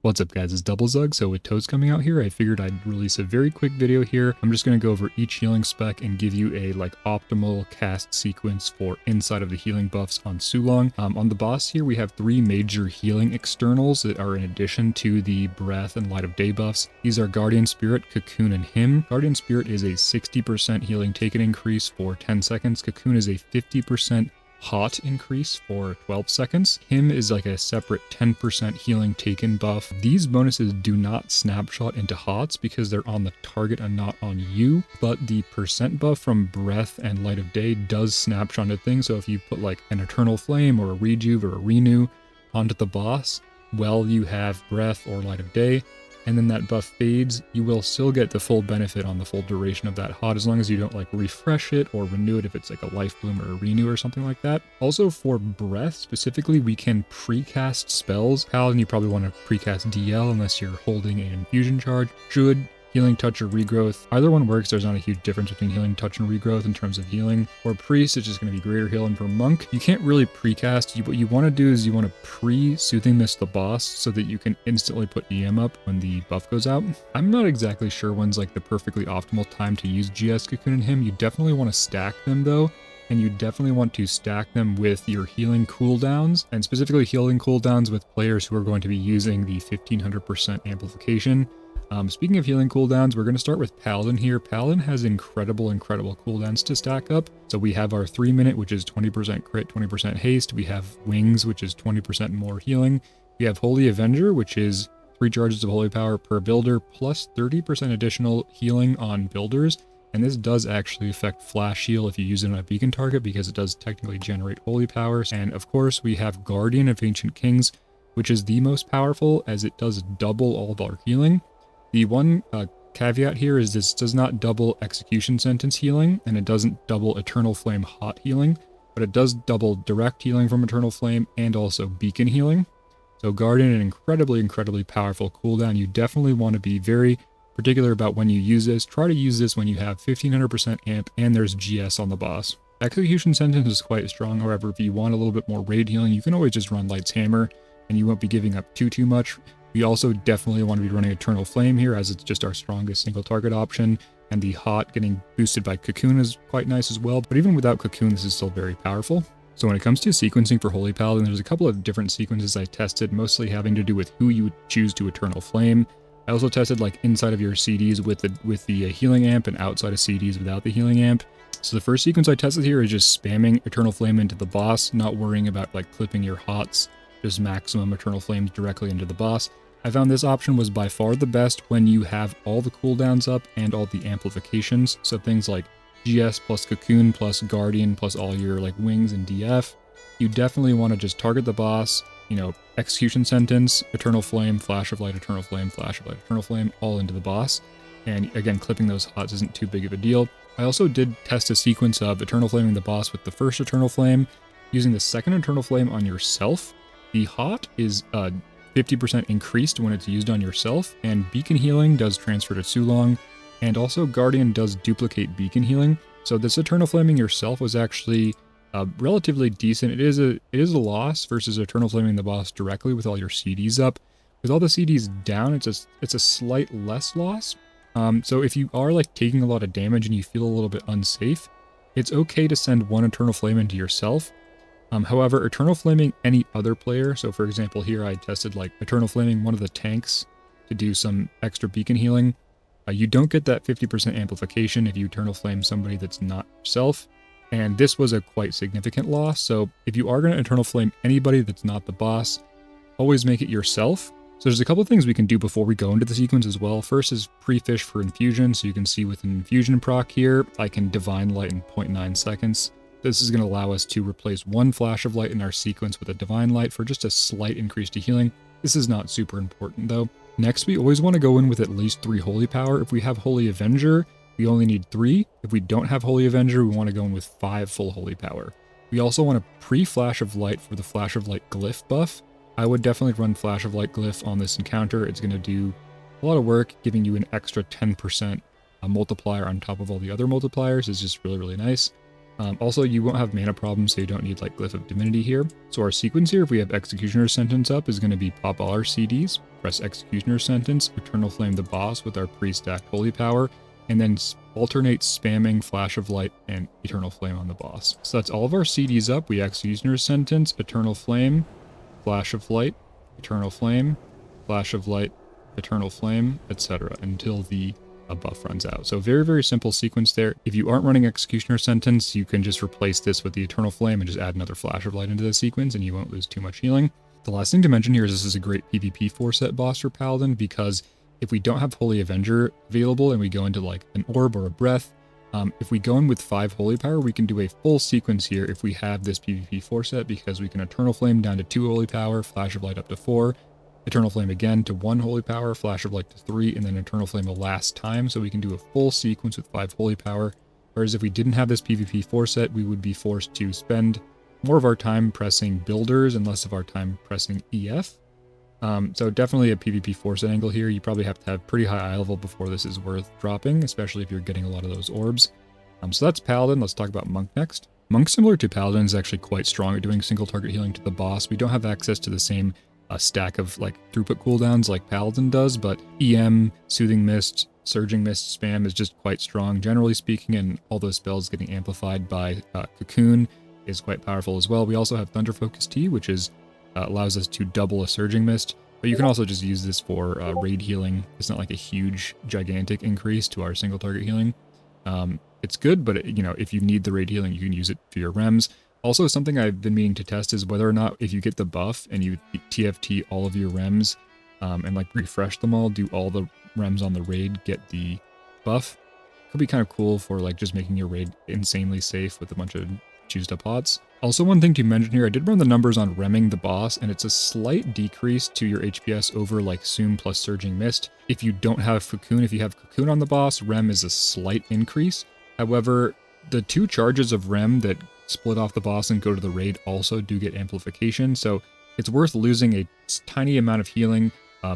What's up guys, it's Double Zug. So with Toads coming out here, I figured I'd release a very quick video here. I'm just going to go over each healing spec and give you a optimal cast sequence for inside of the healing buffs on TSULONG. On the boss here, we have three major healing externals that are in addition to the Breath and Light of Day buffs. These are Guardian Spirit, Cocoon, and Hymn. Guardian Spirit is a 60% healing taken increase for 10 seconds. Cocoon is a 50% hot increase for 12 seconds. Him is like a separate 10% healing taken buff. These bonuses do not snapshot into hots because they're on the target and not on you, but the percent buff from Breath and Light of Day does snapshot into things. So if you put like an Eternal Flame or a Rejuve or a Renew onto the boss while you have Breath or Light of Day, and then that buff fades, you will still get the full benefit on the full duration of that hot, as long as you don't refresh it or renew it if it's like a life bloom or a renew or something like that. Also for Breath specifically, we can precast spells. Paladin, you probably want to precast DL unless you're holding an infusion charge. Druid, Healing Touch or Regrowth. Either one works. There's not a huge difference between Healing Touch and Regrowth in terms of healing. For Priest, it's just going to be greater healing. For Monk, you can't really precast. What you want to do is you want to pre-Soothing Mist the boss so that you can instantly put EM up when the buff goes out. I'm not exactly sure when's the perfectly optimal time to use GS, Cocoon, and Him. You definitely want to stack them though. And you definitely want to stack them with your healing cooldowns, and specifically healing cooldowns with players who are going to be using the 1500% amplification. Speaking of healing cooldowns, we're going to start with Paladin here. Paladin has incredible cooldowns to stack up. So we have our 3 minute, which is 20% crit, 20% haste. We have Wings, which is 20% more healing. We have Holy Avenger, which is 3 charges of holy power per builder, plus 30% additional healing on builders. And this does actually affect flash heal if you use it on a beacon target, because it does technically generate holy powers. And of course, we have Guardian of Ancient Kings, which is the most powerful as it does double all of our healing. The one caveat here is this does not double Execution Sentence healing, and it doesn't double Eternal Flame hot healing, but it does double direct healing from Eternal Flame and also beacon healing. So Guardian, an incredibly powerful cooldown. You definitely want to be very particular about when you use this. Try to use this when you have 1500% amp and there's GS on the boss. Execution Sentence is quite strong. However, if you want a little bit more raid healing, you can always just run Light's Hammer and you won't be giving up too much. We also definitely want to be running Eternal Flame here, as it's just our strongest single target option, and the hot getting boosted by Cocoon is quite nice as well, but even without Cocoon, this is still very powerful. So when it comes to sequencing for Holy Paladin, there's a couple of different sequences I tested, mostly having to do with who you would choose to Eternal Flame. I also tested inside of your CDs with the healing amp and outside of CDs without the healing amp. So the first sequence I tested here is just spamming Eternal Flame into the boss, not worrying about clipping your hots, just maximum Eternal Flames directly into the boss. I found this option was by far the best when you have all the cooldowns up and all the amplifications. So things like GS plus Cocoon plus Guardian plus all your Wings and DF. You definitely want to just target the boss, Execution Sentence, Eternal Flame, Flash of Light, Eternal Flame, Flash of Light, Eternal Flame, all into the boss. And again, clipping those hots isn't too big of a deal. I also did test a sequence of Eternal Flaming the boss with the first Eternal Flame, using the second Eternal Flame on yourself. The hot is 50% increased when it's used on yourself, and Beacon Healing does transfer to TSULONG, and also Guardian does duplicate Beacon Healing. So this Eternal Flaming yourself was actually relatively decent. It is a loss versus Eternal Flaming the boss directly with all your CDs up. With all the CDs down, it's a slight less loss. So if you are taking a lot of damage and you feel a little bit unsafe, it's okay to send one Eternal Flame into yourself. However, Eternal Flaming any other player, so for example here I tested Eternal Flaming one of the tanks to do some extra beacon healing. You don't get that 50% amplification if you Eternal Flame somebody that's not yourself, and this was a quite significant loss. So if you are going to Eternal Flame anybody that's not the boss, always make it yourself. So there's a couple things we can do before we go into the sequence as well. First is pre-fish for infusion, so you can see with an infusion proc here, I can Divine Light in 0.9 seconds. This is going to allow us to replace one Flash of Light in our sequence with a Divine Light for just a slight increase to healing. This is not super important though. Next, we always want to go in with at least 3 Holy Power. If we have Holy Avenger, we only need 3. If we don't have Holy Avenger, we want to go in with 5 full Holy Power. We also want a pre-Flash of Light for the Flash of Light Glyph buff. I would definitely run Flash of Light Glyph on this encounter. It's going to do a lot of work, giving you an extra 10% multiplier on top of all the other multipliers. Is just really nice. Also, you won't have mana problems, so you don't need like Glyph of Divinity here. So our sequence here, if we have Executioner's Sentence up, is going to be pop all our CDs, press Executioner's Sentence, Eternal Flame the boss with our pre-stacked Holy Power, and then alternate spamming Flash of Light and Eternal Flame on the boss. So that's all of our CDs up. We Executioner's Sentence, Eternal Flame, Flash of Light, Eternal Flame, Flash of Light, Eternal Flame, etc. until the buff runs out. So very, very simple sequence there. If you aren't running Executioner Sentence, you can just replace this with the Eternal Flame and just add another Flash of Light into the sequence and you won't lose too much healing. The last thing to mention here is this is a great PvP 4-set boss for Paladin, because if we don't have Holy Avenger available and we go into like an Orb or a Breath, if we go in with 5 Holy Power, we can do a full sequence here if we have this PvP 4-set, because we can Eternal Flame down to 2 Holy Power, Flash of Light up to 4, Eternal Flame again to 1 Holy Power, Flash of Light to 3, and then Eternal Flame the last time, so we can do a full sequence with 5 Holy Power. Whereas if we didn't have this PvP 4-set, we would be forced to spend more of our time pressing Builders and less of our time pressing EF. So definitely a PvP 4-set angle here. You probably have to have pretty high eye level before this is worth dropping, especially if you're getting a lot of those orbs. So that's Paladin. Let's talk about Monk next. Monk, similar to Paladin, is actually quite strong at doing single target healing to the boss. We don't have access to the same stack of like throughput cooldowns like Paladin does, but EM, Soothing Mist, Surging Mist spam is just quite strong generally speaking, and all those spells getting amplified by Cocoon is quite powerful as well. We also have Thunder Focus Tea, which is allows us to double a Surging Mist, but you can also just use this for raid healing. It's not like a huge, gigantic increase to our single target healing. It's good, but you know, if you need the raid healing, you can use it for your rems. Also, something I've been meaning to test is whether or not if you get the buff and you TFT all of your rems and like refresh them all, do all the rems on the raid get the buff. Could be kind of cool for like just making your raid insanely safe with a bunch of choosed up pots. Also, one thing to mention here, I did run the numbers on remming the boss, and it's a slight decrease to your HPS over like Soom plus Surging Mist. If you don't have Cocoon, if you have Cocoon on the boss, rem is a slight increase. However, the 2 charges of rem that split off the boss and go to the raid also do get amplification, so it's worth losing a tiny amount of healing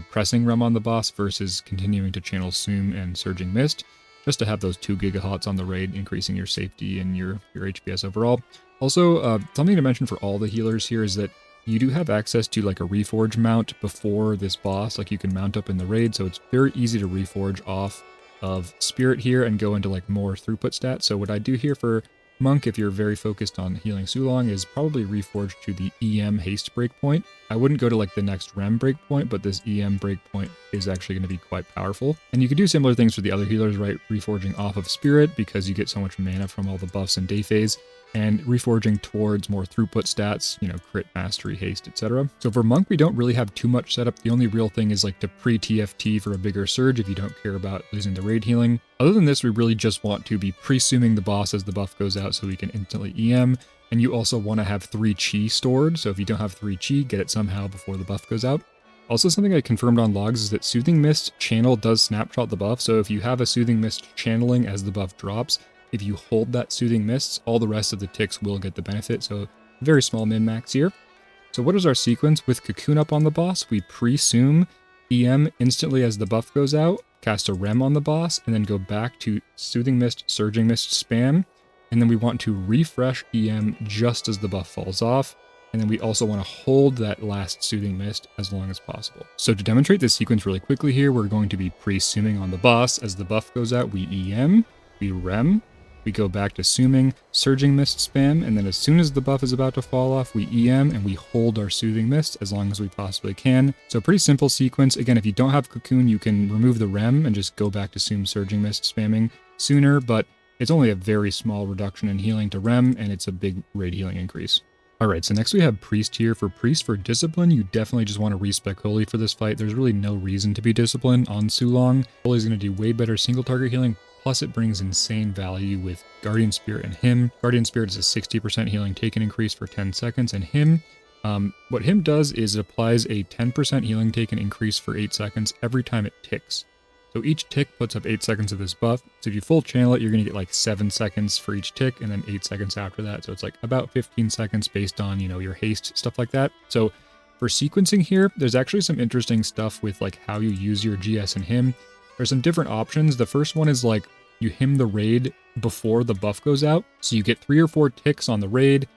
pressing rem on the boss versus continuing to channel Soom and Surging Mist, just to have those 2 gigahots on the raid, increasing your safety and your HPS overall. Also, something to mention for all the healers here is that you do have access to like a Reforge mount before this boss, like you can mount up in the raid, so it's very easy to Reforge off of Spirit here and go into like more throughput stats. So what I do here for Monk, if you're very focused on healing TSULONG, is probably Reforge to the EM haste breakpoint. I wouldn't go to like the next rem breakpoint, but this EM breakpoint is actually going to be quite powerful. And you can do similar things for the other healers, right? Reforging off of Spirit because you get so much mana from all the buffs in day phase, and reforging towards more throughput stats, you know, crit, mastery, haste, etc. So for Monk, we don't really have too much setup. The only real thing is like to pre-TFT for a bigger surge if you don't care about losing the raid healing. Other than this, we really just want to be pre-suming the boss as the buff goes out so we can instantly EM. And you also want to have 3 chi stored, so if you don't have 3 chi, get it somehow before the buff goes out. Also, something I confirmed on logs is that Soothing Mist channel does snapshot the buff, so if you have a Soothing Mist channeling as the buff drops, if you hold that Soothing Mist, all the rest of the ticks will get the benefit, so very small min-max here. So what is our sequence? With Cocoon up on the boss, we pre-Soom, EM instantly as the buff goes out, cast a rem on the boss, and then go back to Soothing Mist, Surging Mist spam, and then we want to refresh EM just as the buff falls off, and then we also want to hold that last Soothing Mist as long as possible. So to demonstrate this sequence really quickly here, we're going to be pre-Sooming on the boss. As the buff goes out, we EM, we rem, we go back to Sooming, Surging Mist spam, and then as soon as the buff is about to fall off, we EM and we hold our Soothing Mist as long as we possibly can. So pretty simple sequence. Again, if you don't have Cocoon, you can remove the rem and just go back to Soom, Surging Mist spamming sooner, but it's only a very small reduction in healing to rem, and it's a big raid healing increase. Alright, so next we have Priest here. For Priest, for Discipline, you definitely just want to respec Holy for this fight. There's really no reason to be Disciplined on TSULONG. Holy is going to do way better single target healing, plus it brings insane value with Guardian Spirit and Hymn. Guardian Spirit is a 60% healing taken increase for 10 seconds, and Hymn, what Hymn does is it applies a 10% healing taken increase for 8 seconds every time it ticks. So each tick puts up 8 seconds of this buff. So if you full channel it, you're going to get like 7 seconds for each tick and then 8 seconds after that. So it's like about 15 seconds based on, you know, your haste, stuff like that. So for sequencing here, there's actually some interesting stuff with like how you use your GS and Hymn. There's some different options. The first one is like you Hymn the raid before the buff goes out. So you get 3 or 4 ticks on the raid.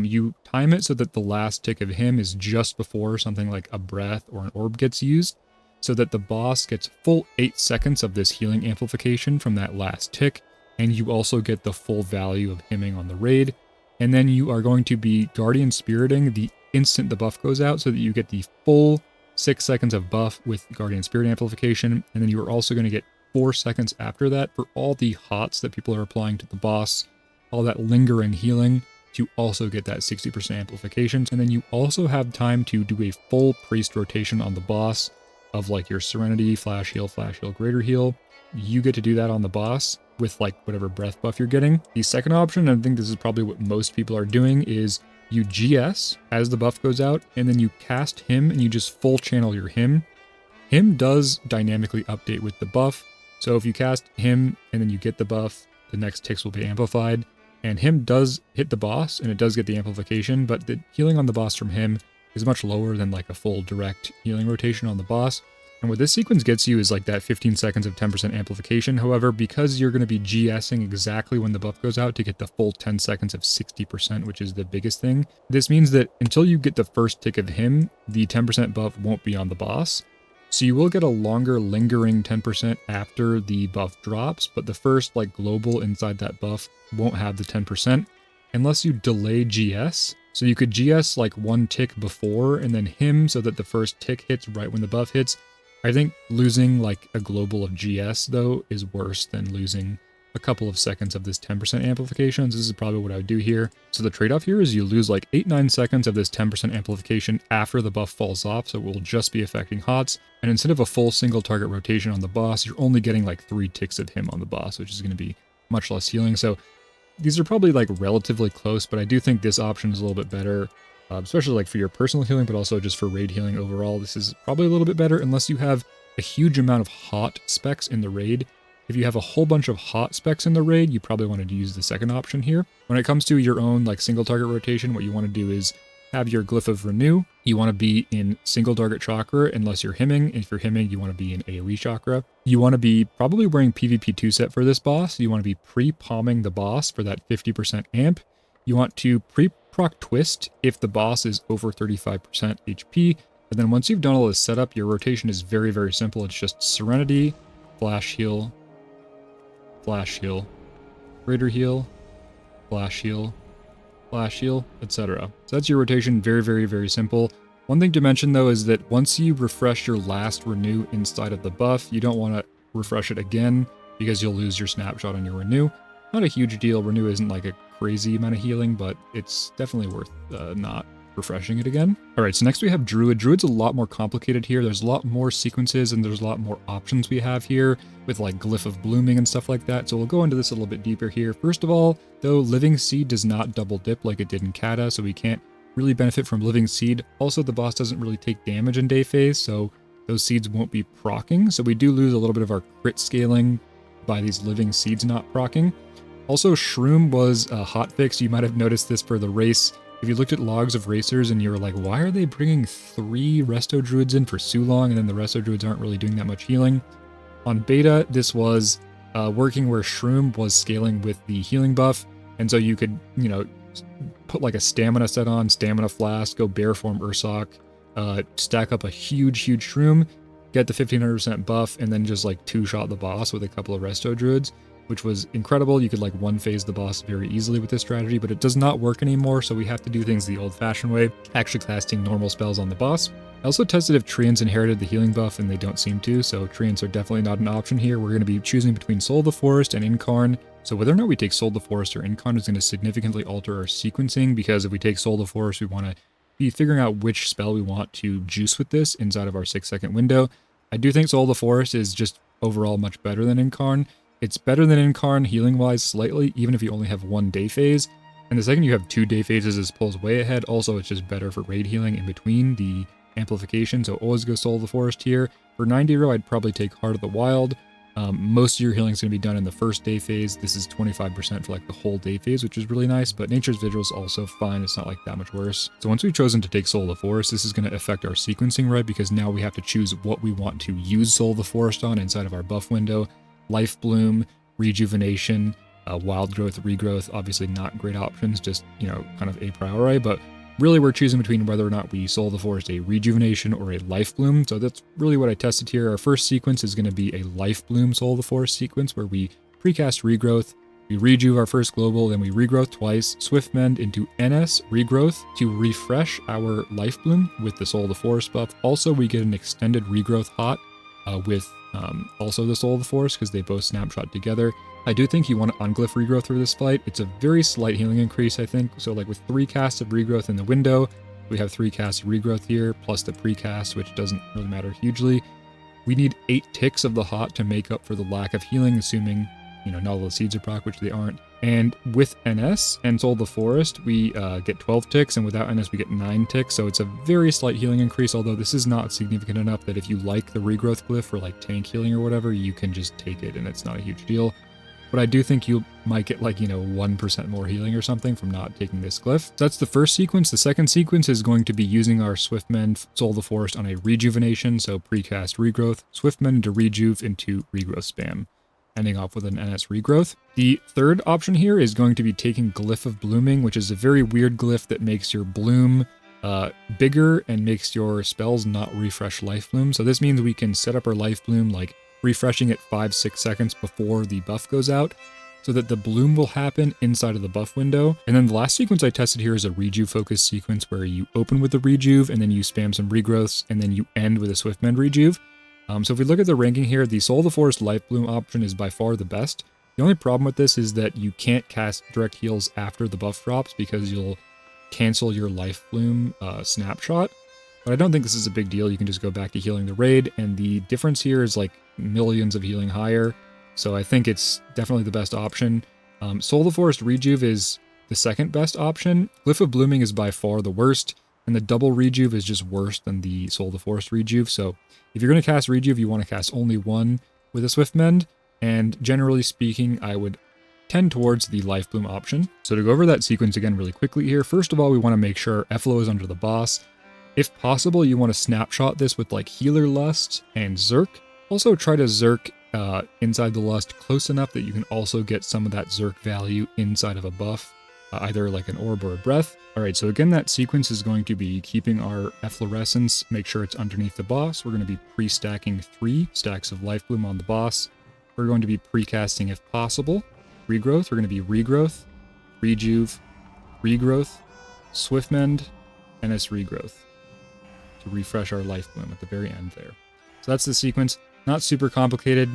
You time it so that the last tick of him is just before something like a breath or an orb gets used, so that the boss gets full 8 seconds of this healing amplification from that last tick, and you also get the full value of hemming on the raid. And then you are going to be Guardian Spiriting the instant the buff goes out, so that you get the full 6 seconds of buff with Guardian Spirit amplification, and then you are also going to get 4 seconds after that for all the hots that people are applying to the boss, all that lingering healing, to also get that 60% amplification. And then you also have time to do a full priest rotation on the boss of like your Serenity, flash heal, greater heal. You get to do that on the boss with like whatever breath buff you're getting. The second option, and I think this is probably what most people are doing, is you GS as the buff goes out, and then you cast him and you just full channel your him. Him does dynamically update with the buff. So if you cast him and then you get the buff, the next ticks will be amplified. And him does hit the boss, and it does get the amplification, but the healing on the boss from him is much lower than like a full direct healing rotation on the boss. And what this sequence gets you is like that 15 seconds of 10% amplification. However, because you're going to be GSing exactly when the buff goes out to get the full 10 seconds of 60%, which is the biggest thing, this means that until you get the first tick of him, the 10% buff won't be on the boss. So you will get a longer lingering 10% after the buff drops, but the first like global inside that buff won't have the 10% unless you delay GS. So you could GS like 1 tick before and then him so that the first tick hits right when the buff hits. I think losing like a global of GS though is worse than losing a couple of seconds of this 10% amplification. This is probably what I would do here. So the trade-off here is you lose like 8-9 seconds of this 10% amplification after the buff falls off, so it will just be affecting HOTS. And instead of a full single target rotation on the boss, you're only getting like 3 ticks of him on the boss, which is going to be much less healing. So these are probably like relatively close, but I do think this option is a little bit better, especially like for your personal healing, but also just for raid healing overall. This is probably a little bit better unless you have a huge amount of hot specs in the raid. If you have a whole bunch of hot specs in the raid, you probably want to use the second option here. When it comes to your own like single target rotation, what you want to do is have your Glyph of Renew. You want to be in single target chakra unless you're hemming. If you're hemming, you want to be in AoE chakra. You want to be probably wearing PvP 2 set for this boss. You want to be pre-palming the boss for that 50% amp. You want to pre-proc twist if the boss is over 35% HP. And then once you've done all this setup, your rotation is very, very simple. It's just Serenity, flash heal, greater heal, flash heal, etc. So that's your rotation. Very, very, very simple. One thing to mention though is that once you refresh your last renew inside of the buff, you don't want to refresh it again because you'll lose your snapshot on your renew. Not a huge deal. Renew isn't like a crazy amount of healing, but it's definitely worth not refreshing it again. All right, so next we have Druid. Druid's a lot more complicated here. There's a lot more sequences and there's a lot more options we have here with like Glyph of Blooming and stuff like that. So we'll go into this a little bit deeper here. First of all, though, Living Seed does not double dip like it did in Kata, so we can't really benefit from Living Seed. Also, the boss doesn't really take damage in day phase, so those seeds won't be proccing. So we do lose a little bit of our crit scaling by these Living Seeds not proccing. Also, Shroom was a hotfix. You might have noticed this for the race. If you looked at logs of racers and you were like, why are they bringing 3 Resto Druids in for TSULONG and then the Resto Druids aren't really doing that much healing? On beta, this was working where Shroom was scaling with the healing buff, and so you could, you know, put like a stamina set on, stamina flask, go bear form Ursoc, stack up a huge Shroom, get the 1500% buff, and then just like 2-shot the boss with a couple of Resto Druids, which was incredible. You could like 1-phase the boss very easily with this strategy, but it does not work anymore, so we have to do things the old-fashioned way, actually casting normal spells on the boss. I also tested if Treants inherited the healing buff, and they don't seem to, so Treants are definitely not an option here. We're going to be choosing between Soul of the Forest and Incarn, so whether or not we take Soul of the Forest or Incarn is going to significantly alter our sequencing, because if we take Soul of the Forest, we want to be figuring out which spell we want to juice with this inside of our 6-second window. I do think Soul of the Forest is just overall much better than Incarn. It's better than Incarn healing-wise slightly, even if you only have 1 day phase. And the second you have 2 day phases, it pulls way ahead. Also, it's just better for raid healing in between the amplification, so always go Soul of the Forest here. For 90 row, I'd probably take Heart of the Wild. Most of your healing is going to be done in the first day phase. This is 25% for like the whole day phase, which is really nice, but Nature's Vigil is also fine. It's not like that much worse. So once we've chosen to take Soul of the Forest, this is going to affect our sequencing, right? Because now we have to choose what we want to use Soul of the Forest on inside of our buff window. Life Bloom, Rejuvenation, Wild Growth, Regrowth, obviously not great options, just, you know, kind of a priori, but really we're choosing between whether or not we Soul of the Forest a Rejuvenation or a Life Bloom. So that's really what I tested here. Our first sequence is going to be a Life Bloom Soul of the Forest sequence where we precast Regrowth, we rejuve our first global, then we regrowth twice, Swift Mend into NS Regrowth to refresh our Life Bloom with the Soul of the Forest buff. Also, we get an extended Regrowth Hot with also the Soul of the Forest because they both snapshot together. I do think you want to unglyph Regrowth for this fight. It's a very slight healing increase, I think. So like with 3 casts of Regrowth in the window, we have 3 casts of Regrowth here, plus the precast, which doesn't really matter hugely. We need 8 ticks of the Hot to make up for the lack of healing, assuming, you know, not all the seeds are proc, which they aren't. And with NS and Soul of the Forest, we get 12 ticks, and without NS, we get 9 ticks. So it's a very slight healing increase, although this is not significant enough that if you like the Regrowth glyph for like tank healing or whatever, you can just take it, and it's not a huge deal. But I do think you might get like, you know, 1% more healing or something from not taking this glyph. So that's the first sequence. The second sequence is going to be using our Swift Mend Soul of the Forest on a Rejuvenation, so precast Regrowth, Swift Mend into Rejuve into Regrowth spam, ending off with an NS Regrowth. The third option here is going to be taking Glyph of Blooming, which is a very weird glyph that makes your bloom bigger and makes your spells not refresh Life Bloom. So this means we can set up our Life Bloom like refreshing it 5-6 seconds before the buff goes out, so that the bloom will happen inside of the buff window. And then the last sequence I tested here is a Rejuve focus sequence where you open with the Rejuve and then you spam some Regrowths and then you end with a Swift Mend Rejuve. So if we look at the ranking here, the Soul of the Forest Life Bloom option is by far the best. The only problem with this is that you can't cast direct heals after the buff drops because you'll cancel your Life Bloom snapshot. But I don't think this is a big deal. You can just go back to healing the raid, and the difference here is like millions of healing higher. So I think it's definitely the best option. Soul of the Forest Rejuve is the second best option. Glyph of Blooming is by far the worst, and the double Rejuve is just worse than the Soul of the Forest Rejuve. So if you're going to cast Rejuve, you want to cast only one with a Swift Mend, and generally speaking, I would tend towards the Life Bloom option. So to go over that sequence again really quickly here, first of all, we want to make sure FLO is under the boss. If possible, you want to snapshot this with like Healer Lust and Zerk. Also try to Zerk inside the Lust close enough that you can also get some of that Zerk value inside of a buff, either like an orb or a breath. All right, so again, that sequence is going to be keeping our efflorescence, make sure it's underneath the boss. We're going to be pre-stacking 3 stacks of Life Bloom on the boss. We're going to be pre-casting if possible. Regrowth, we're going to be Regrowth, Rejuve, Regrowth, Swift Mend, NS Regrowth to refresh our Life Bloom at the very end there. So that's the sequence. Not super complicated.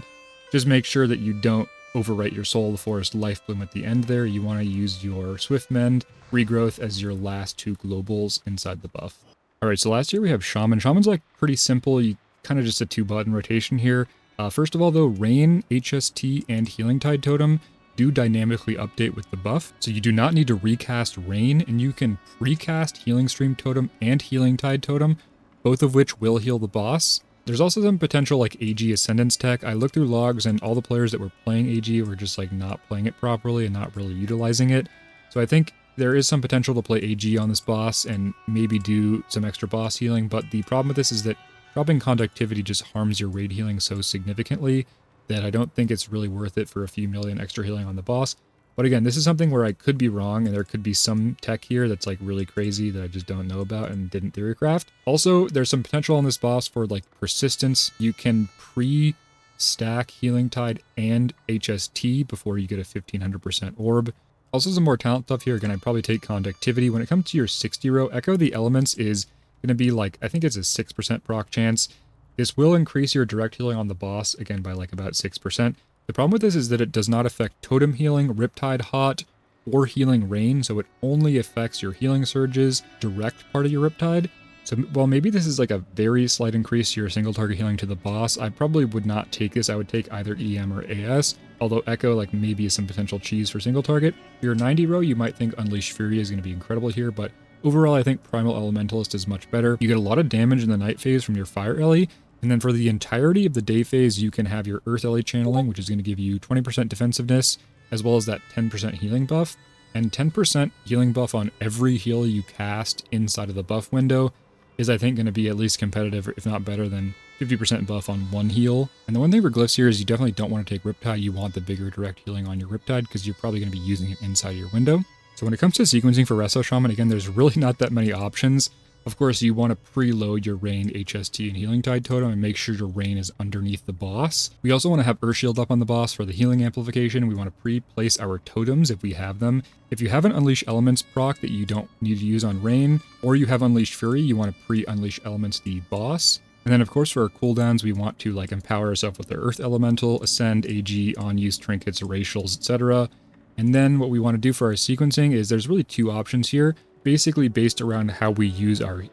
Just make sure that you don't overwrite your Soul of the Forest Life Bloom at the end there. You want to use your Swift Mend, Regrowth as your last 2 globals inside the buff. All right, so last year we have Shaman. Shaman's like pretty simple. You kind of just a 2-button rotation here. First of all, though, Rain, HST, and Healing Tide Totem do dynamically update with the buff. So you do not need to recast Rain, and you can precast Healing Stream Totem and Healing Tide Totem, both of which will heal the boss. There's also some potential like AG Ascendance tech. I looked through logs and all the players that were playing AG were just like not playing it properly and not really utilizing it. So I think there is some potential to play AG on this boss and maybe do some extra boss healing, but the problem with this is that dropping conductivity just harms your raid healing so significantly that I don't think it's really worth it for a few million extra healing on the boss. But again, this is something where I could be wrong, and there could be some tech here that's like really crazy that I just don't know about and didn't theorycraft. Also, there's some potential on this boss for like persistence. You can pre-stack Healing Tide and HST before you get a 1500% orb. Also some more talent stuff here. Again, I'd probably take conductivity. When it comes to your 60 row, Echo the Elements is going to be like, I think it's a 6% proc chance. This will increase your direct healing on the boss, again, by like about 6%. The problem with this is that it does not affect Totem Healing, Riptide Hot, or Healing Rain, so it only affects your Healing Surges, direct part of your Riptide. So while maybe this is like a very slight increase to your single target healing to the boss, I probably would not take this. I would take either EM or AS, although Echo like maybe is some potential cheese for single target. For your 90 row, you might think Unleash Fury is going to be incredible here, but overall I think Primal Elementalist is much better. You get a lot of damage in the night phase from your Fire Ellie, and then for the entirety of the day phase, you can have your Earth Ellie channeling, which is going to give you 20% defensiveness, as well as that 10% healing buff, and 10% healing buff on every heal you cast inside of the buff window is, I think, going to be at least competitive, if not better than 50% buff on one heal. And the one thing for glyphs here is you definitely don't want to take Riptide. You want the bigger direct healing on your Riptide because you're probably going to be using it inside of your window. So when it comes to sequencing for Resto Shaman, again, there's really not that many options. Of course, you want to preload your Rain, HST, and Healing Tide totem and make sure your Rain is underneath the boss. We also want to have Earth Shield up on the boss for the healing amplification. We want to pre-place our totems if we have them. If you have an Unleash Elements proc that you don't need to use on Rain, or you have Unleashed Fury, you want to pre-Unleash Elements the boss. And then, of course, for our cooldowns, we want to empower ourselves with the Earth Elemental, Ascend, AG, on-use trinkets, racials, etc. And then what we want to do for our sequencing is there's really two options here, basically based around how we use our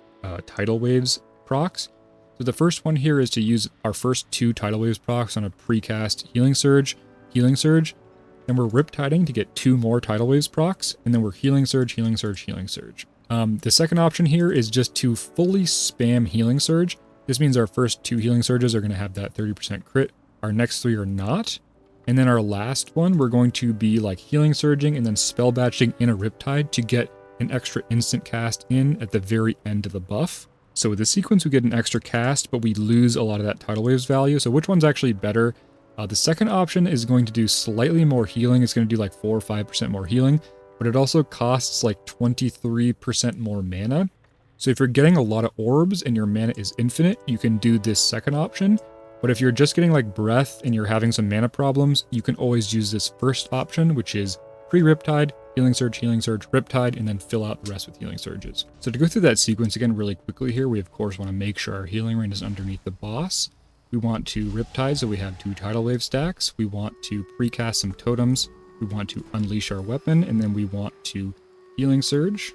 tidal waves procs. So the first one here is to use our first 2 tidal waves procs on a precast healing surge, then we're riptiding to get 2 more tidal waves procs, and then we're healing surge. The second option here is just to fully spam healing surge. This means our first 2 healing surges are going to have that 30% crit. Our next 3 are not. And then our last one, we're going to be healing surging and then spell batching in a riptide to get an extra instant cast in at the very end of the buff. So with the sequence, we get an extra cast, but we lose a lot of that tidal waves value. So which one's actually better? The second option is going to do slightly more healing. It's going to do 4 or 5% more healing, but it also costs 23% more mana. So if you're getting a lot of orbs and your mana is infinite, you can do this second option. But if you're just getting breath and you're having some mana problems, you can always use this first option, which is pre-riptide, healing surge, riptide, and then fill out the rest with healing surges. So to go through that sequence again really quickly here, we of course want to make sure our healing rain is underneath the boss. We want to riptide, so we have 2 tidal wave stacks. We want to precast some totems. We want to unleash our weapon, and then we want to healing surge,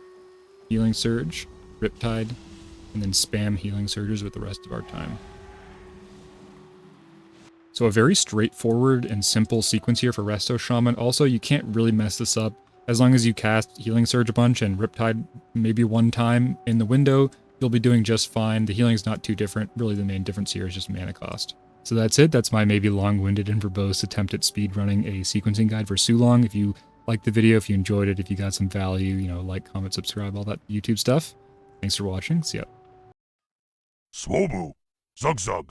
riptide, and then spam healing surges with the rest of our time. So a very straightforward and simple sequence here for Resto Shaman. Also, you can't really mess this up. As long as you cast Healing Surge a bunch and Riptide maybe 1 time in the window, you'll be doing just fine. The healing's not too different. Really, the main difference here is just mana cost. So that's it. That's my maybe long-winded and verbose attempt at speedrunning a sequencing guide for TSULONG. If you liked the video, if you enjoyed it, if you got some value, like, comment, subscribe, all that YouTube stuff. Thanks for watching. See ya. Swobu, Zug Zug.